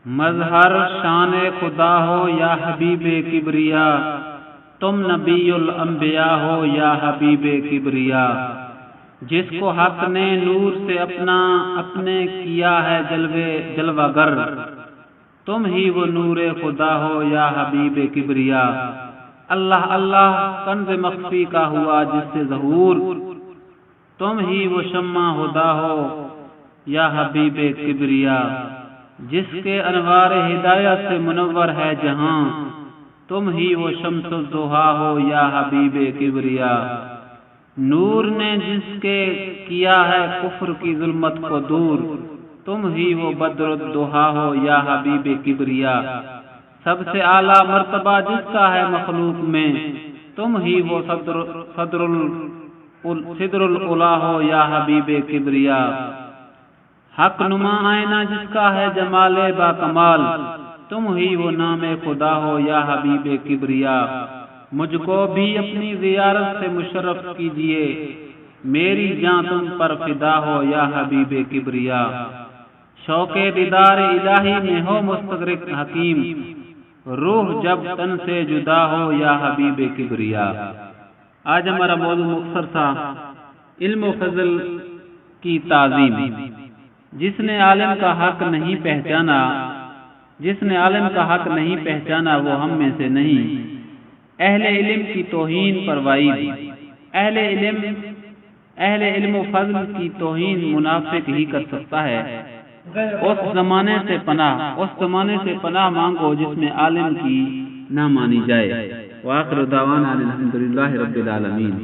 مظہر شان خدا ہو یا حبیب کبریا، تم نبی الانبیاء ہو یا حبیب کبریا۔ جس کو حق نے نور سے اپنے کیا ہے جلوہ گر، تم ہی وہ نور خدا ہو یا حبیب کبریا۔ اللہ اللہ کنز مخفی کا ہوا جس سے ظہور، تم ہی وہ شمع ہدا ہو یا حبیب کبریا۔ جس کے انوار ہدایت سے منور ہے جہاں، تم ہی وہ شمس الضحیٰ ہو یا حبیب کبریا۔ نور نے جس کے کیا ہے کفر کی ظلمت کو دور، تم ہی وہ بدر الضحیٰ ہو یا حبیب کبریا۔ سب سے اعلیٰ مرتبہ جس کا ہے مخلوق میں، تم ہی وہ صدر العلا ہو یا حبیب کبریا۔ حق نما آئینہ جس کا ہے جمال با کمال، تم ہی وہ نام خدا ہو یا حبیب کبریا۔ مجھ کو بھی اپنی زیارت سے مشرف کیجیے، میری جاں تم پر فدا ہو یا حبیب کبریا۔ شوق دیدار الہی میں ہو مستغرق حکیم، روح جب تن سے جدا ہو یا حبیب کبریا۔ آج ہمارا موضوع مختصر تھا، علم و فضل کی تعظیم۔ جس نے عالم کا حق نہیں پہچانا وہ ہم میں سے نہیں۔ اہل علم کی توہین پر وعید۔ اہل علم و فضل کی توہین منافق ہی کر سکتا ہے۔ اس زمانے سے پناہ مانگو جس میں عالم کی نہ مانی جائے۔ وآخر دعوانا الحمدللہ رب العالمین۔